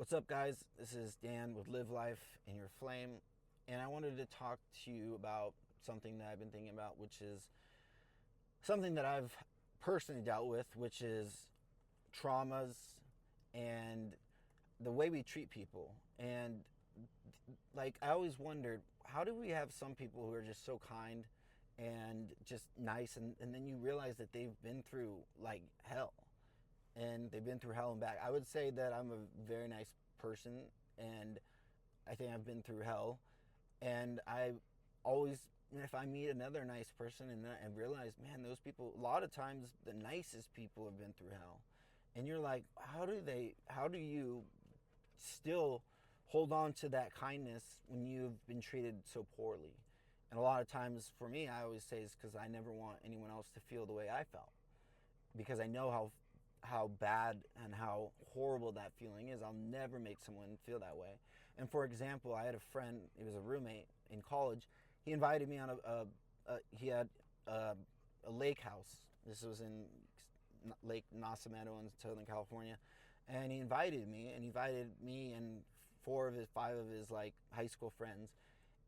What's up, guys? This is Dan with Live Life in Your Flame, and I wanted to talk to you about something that I've been thinking about, which is something that I've personally dealt with, which is traumas and the way we treat people. And like, I always wondered, how do we have some people who are just so kind and just nice, and then you realize that they've been through like hell, and they've been through hell and back. I would say that I'm a very nice person, and I think I've been through hell. And I always, if I meet another nice person and I realize, man, those people, a lot of times the nicest people have been through hell. And you're like, how do you still hold on to that kindness when you've been treated so poorly? And a lot of times for me, I always say it's because I never want anyone else to feel the way I felt, because I know how bad and how horrible that feeling is. I'll never make someone feel that way. And for example, I had a friend, he was a roommate in college. He invited me on he had a lake house. This was in Lake Nacimiento in Southern California. And he invited me and five of his like high school friends.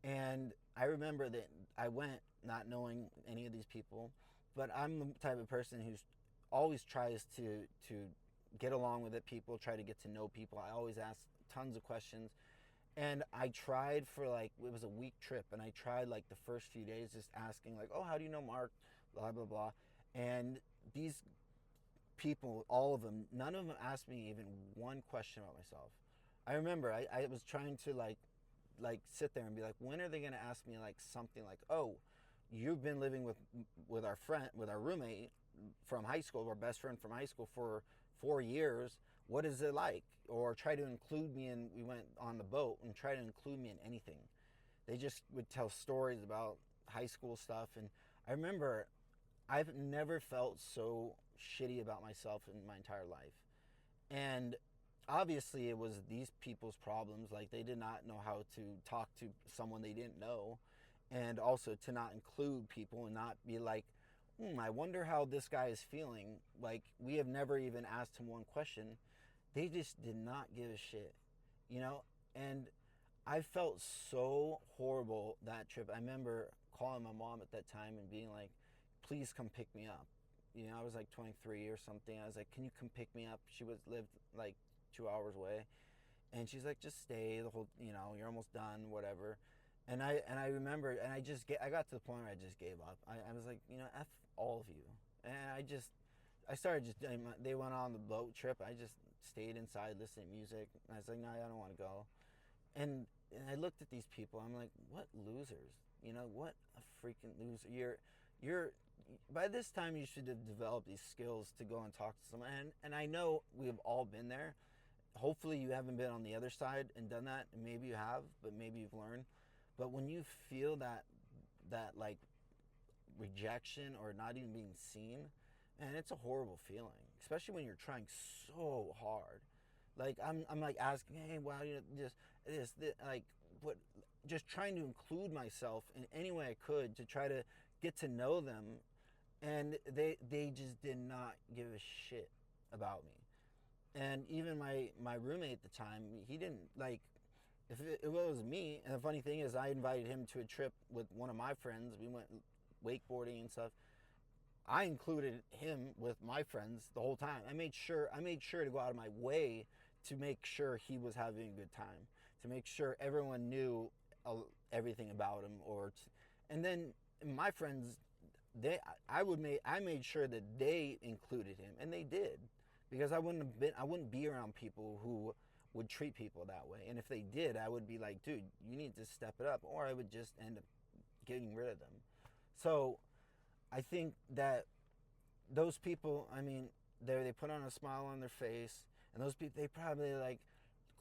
And I remember that I went not knowing any of these people, but I'm the type of person who's always tries to get along with it. People try to get to know people. I always ask tons of questions. And I tried for like, it was a week trip, and I tried like the first few days just asking like, oh, how do you know Mark? Blah, blah, blah. And these people, all of them, none of them asked me even one question about myself. I remember I was trying to like sit there and be like, when are they going to ask me like something like, oh, you've been living with our roommate from high school, our best friend from high school, for 4 years. What is it like? Or try to include me in, we went on the boat, and try to include me in anything. They just would tell stories about high school stuff. And I remember, I've never felt so shitty about myself in my entire life. And obviously it was these people's problems. Like, they did not know how to talk to someone they didn't know, and also to not include people and not be like, I wonder how this guy is feeling. Like, we have never even asked him one question. They just did not give a shit, you know? And I felt so horrible that trip. I remember calling my mom at that time and being like, please come pick me up. You know, I was like 23 or something. I was like, can you come pick me up? She lived like 2 hours away. And she's like, just stay the whole, you're almost done, whatever. And I remember, and I got to the point where I just gave up. I was like, F all of you. And I started they went on the boat trip. I just stayed inside listening to music. And I was like, no, I don't want to go. And I looked at these people. I'm like, what losers? What a freaking loser. You're by this time you should have developed these skills to go and talk to someone. And I know we have all been there. Hopefully you haven't been on the other side and done that. And maybe you have, but maybe you've learned. But when you feel that like rejection or not even being seen, and it's a horrible feeling, especially when you're trying so hard. Like, I'm like asking, hey, wow, just this, like, what, just trying to include myself in any way I could to try to get to know them, and they just did not give a shit about me. And even my roommate at the time, he didn't like, if it was me. And the funny thing is, I invited him to a trip with one of my friends. We went wakeboarding and stuff. I included him with my friends the whole time. I made sure to go out of my way to make sure he was having a good time, to make sure everyone knew everything about him. And then my friends, I made sure that they included him, and they did, because I wouldn't be around people who would treat people that way. And if they did, I would be like, dude, you need to step it up, or I would just end up getting rid of them. So I think that those people, I mean, they put on a smile on their face, and those people, they probably like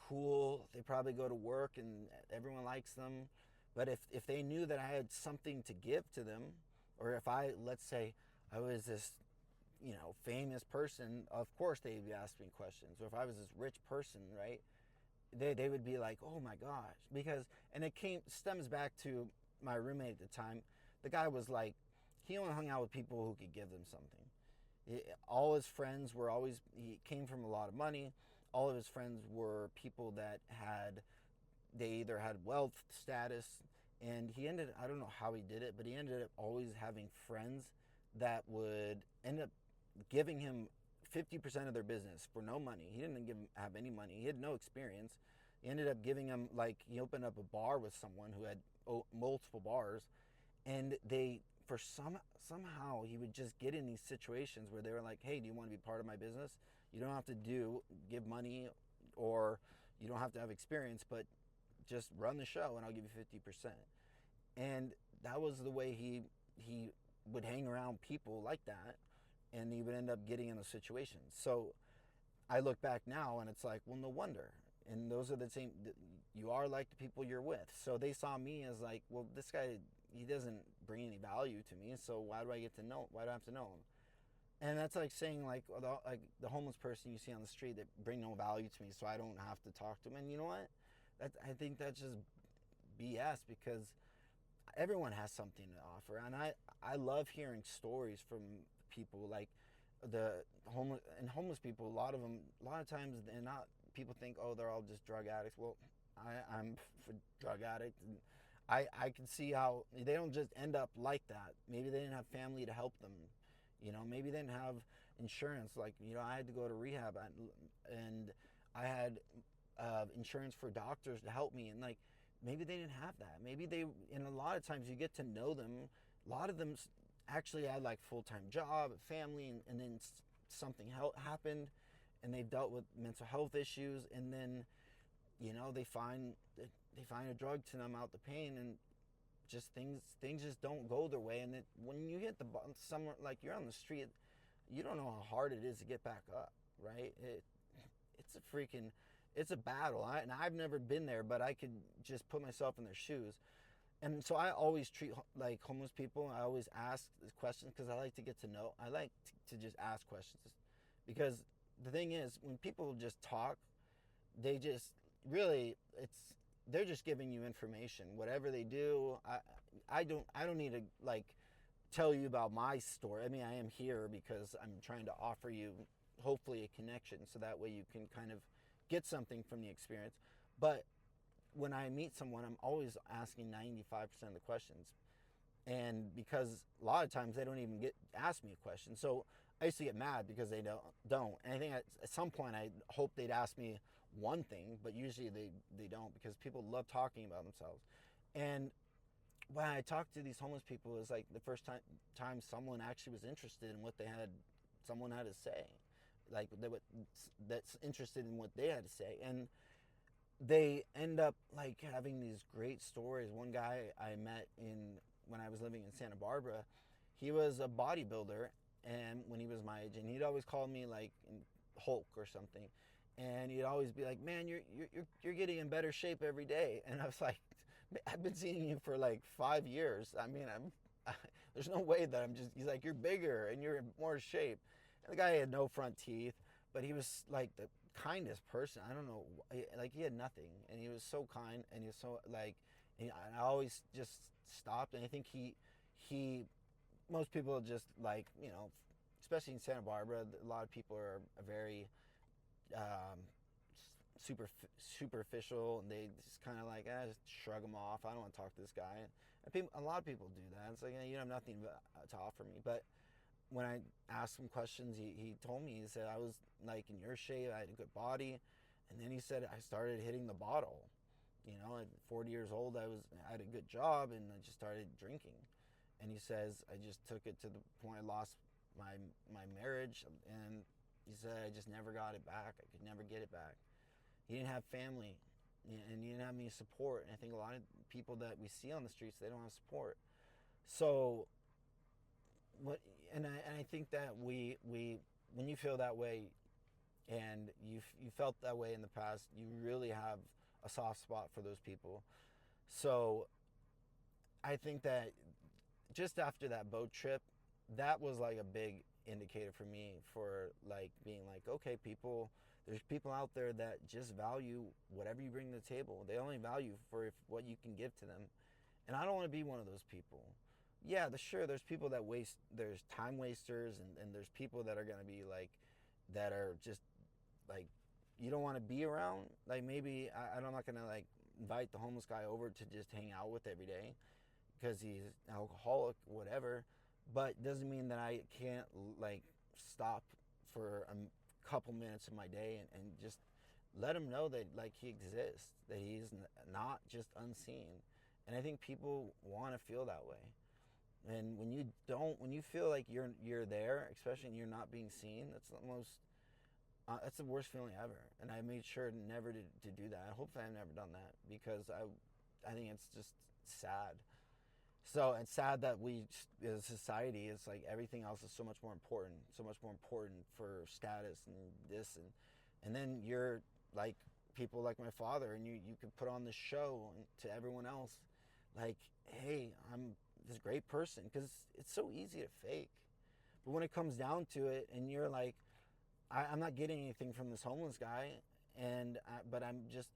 cool. They probably go to work and everyone likes them. But if they knew that I had something to give to them, or if let's say I was this, famous person, of course they'd be asking me questions. Or if I was this rich person, right? They would be like, oh my gosh, and it stems back to my roommate at the time. The guy was like, he only hung out with people who could give them something. All his friends were always, he came from a lot of money. all of his friends were people that they either had wealth, status, and I don't know how he did it, but he ended up always having friends that would end up giving him 50% of their business for no money. He didn't have any money. He had no experience. He ended up giving him, like, he opened up a bar with someone who had multiple bars, and somehow he would just get in these situations where they were like, hey, do you want to be part of my business? You don't have to give money, or you don't have to have experience, but just run the show and I'll give you 50%. And that was the way he would hang around people like that, and he would end up getting in those situations. So I look back now and it's like, well, no wonder. And those are the same, you are like the people you're with. So they saw me as like, well, this guy, he doesn't bring any value to me, so why do I have to know him? And that's like saying, like the homeless person you see on the street that bring no value to me, so I don't have to talk to him. And you know what? I think that's just BS, because everyone has something to offer, and I love hearing stories from people like the homeless people. A lot of times they're not. People think, oh, they're all just drug addicts. Well, I'm a drug addict, and I can see how they don't just end up like that. Maybe they didn't have family to help them. Maybe they didn't have insurance. Like, I had to go to rehab, and I had insurance for doctors to help me, and like, maybe they didn't have that. And a lot of times you get to know them. A lot of them actually had like full-time job, family, and then something happened, and they've dealt with mental health issues, and then they find a drug to numb out the pain, and just things just don't go their way. And when you hit somewhere like you're on the street, you don't know how hard it is to get back up, right? It's a battle. And I've never been there, but I could just put myself in their shoes. And so I always treat like homeless people, I always ask questions, because I like to get to know. I like to just ask questions, because the thing is, when people just talk, they just really, they're just giving you information. Whatever they do, I don't need to like tell you about my story. I mean, I am here because I'm trying to offer you hopefully a connection, so that way you can kind of get something from the experience. But when I meet someone, I'm always asking 95% of the questions. And because a lot of times they don't even ask me a question. So I used to get mad because they don't. And I think at some point I hope they'd ask me one thing, but usually they don't, because people love talking about themselves. And when I talk to these homeless people, it was like the first time someone actually was interested in what someone had to say. Like, that's interested in what they had to say. And they end up like having these great stories. One guy I met when I was living in Santa Barbara, he was a bodybuilder, and when he was my age, and he'd always call me like Hulk or something, and he'd always be like, man, you're getting in better shape every day. And I was like, I've been seeing you for like 5 years. I mean, there's no way that he's like, you're bigger and you're in more shape. And the guy had no front teeth, but he was like the kindest person. I don't know, like, he had nothing, and he was so kind, and he was so like, and I always just stopped. And I think most people just like, especially in Santa Barbara, a lot of people are very superficial, and they just kind of like, just shrug them off. I don't want to talk to this guy. And a lot of people do that. It's like, you have nothing to offer me. But when I asked him questions, he told me, he said, I was like in your shape, I had a good body. And then he said, I started hitting the bottle. At 40 years old, I had a good job, and I just started drinking. And he says, I just took it to the point I lost my marriage, and he said, I just never got it back. I could never get it back. He didn't have family, and he didn't have any support. And I think a lot of people that we see on the streets, they don't have support. So I think that we when you feel that way, and you felt that way in the past, you really have a soft spot for those people. So I think that just after that boat trip, that was like a big indicator for me, for like being like, okay, there's people out there that just value whatever you bring to the table. They only value for what you can give to them. And I don't want to be one of those people. Yeah, sure, there's people that there's time wasters, and there's people that are going to be like, that are just like you don't want to be around. Like maybe I'm not gonna like invite the homeless guy over to just hang out with every day because he's an alcoholic, whatever. But doesn't mean that I can't like stop for a couple minutes of my day and just let him know that like he exists, that he's not just unseen. And I think people want to feel that way. And when you feel like you're there, especially when you're not being seen, that's the worst feeling ever. And I made sure never to do that. Hopefully I've never done that because I think it's just sad. So it's sad that we, as a society, it's like everything else is so much more important for status and this and then you're like people like my father, and you could put on this show to everyone else, like, hey, I'm this great person, because it's so easy to fake. But when it comes down to it, and you're like, I'm not getting anything from this homeless guy, but I'm just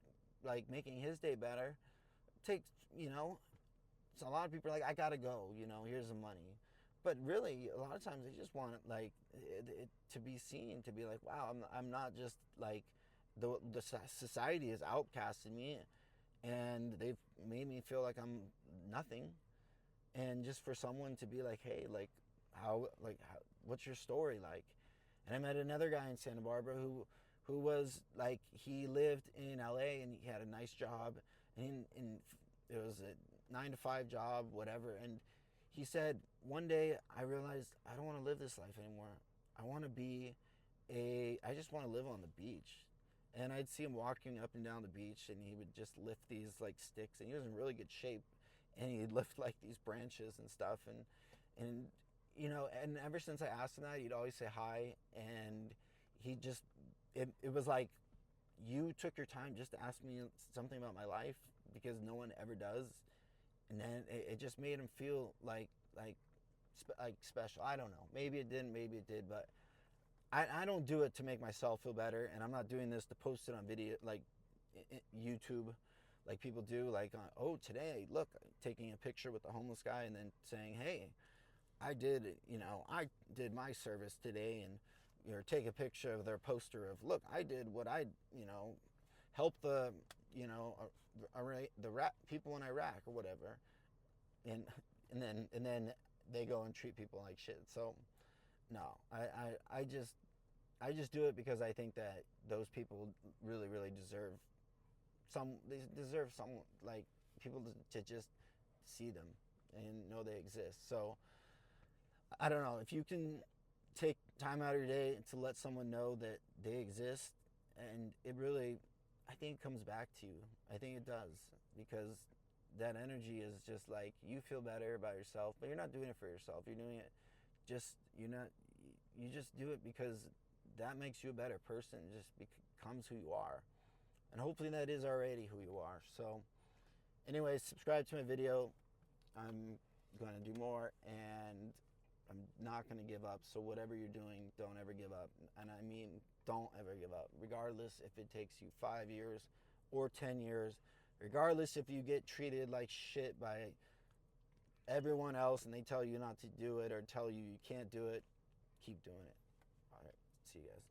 like making his day better. It takes, so a lot of people are like, I gotta go, here's the money. But really, a lot of times they just want like it to be seen, to be like, wow, I'm not just like the society has outcasted me, and they've made me feel like I'm nothing. And just for someone to be like, hey, like what's your story like? And I met another guy in Santa Barbara who was like, he lived in LA and he had a nice job, and it was a 9 to 5 job, whatever. And he said, one day I realized I don't want to live this life anymore. I just want to live on the beach. And I'd see him walking up and down the beach, and he would just lift these like sticks, and he was in really good shape, and he'd lift like these branches and stuff, and and ever since I asked him that, he'd always say hi. And he just, it was like, you took your time just to ask me something about my life, because no one ever does. And then it just made him feel like special. I don't know, maybe it didn't, maybe it did, but I don't do it to make myself feel better, and I'm not doing this to post it on video like YouTube, like people do, like, oh, today, look, taking a picture with the homeless guy and then saying, hey, I did my service today, and take a picture of their poster of, look, I did what I, help the, the people in Iraq or whatever, and then they go and treat people like shit. So no, I just do it because I think that those people really, really deserve some, like, people to just see them and know they exist. So I don't know, if you can take time out of your day to let someone know that they exist, and it really, I think it comes back to you. I think it does, because that energy is just like, you feel better about yourself, but you're not doing it for yourself. You're doing it you just do it because that makes you a better person. It just becomes who you are. And hopefully that is already who you are. So anyways, subscribe to my video. I'm going to do more, and I'm not going to give up. So whatever you're doing, don't ever give up. And I mean, don't ever give up, regardless if it takes you 5 years or 10 years, regardless if you get treated like shit by everyone else and they tell you not to do it or tell you you can't do it, keep doing it. All right, see you guys.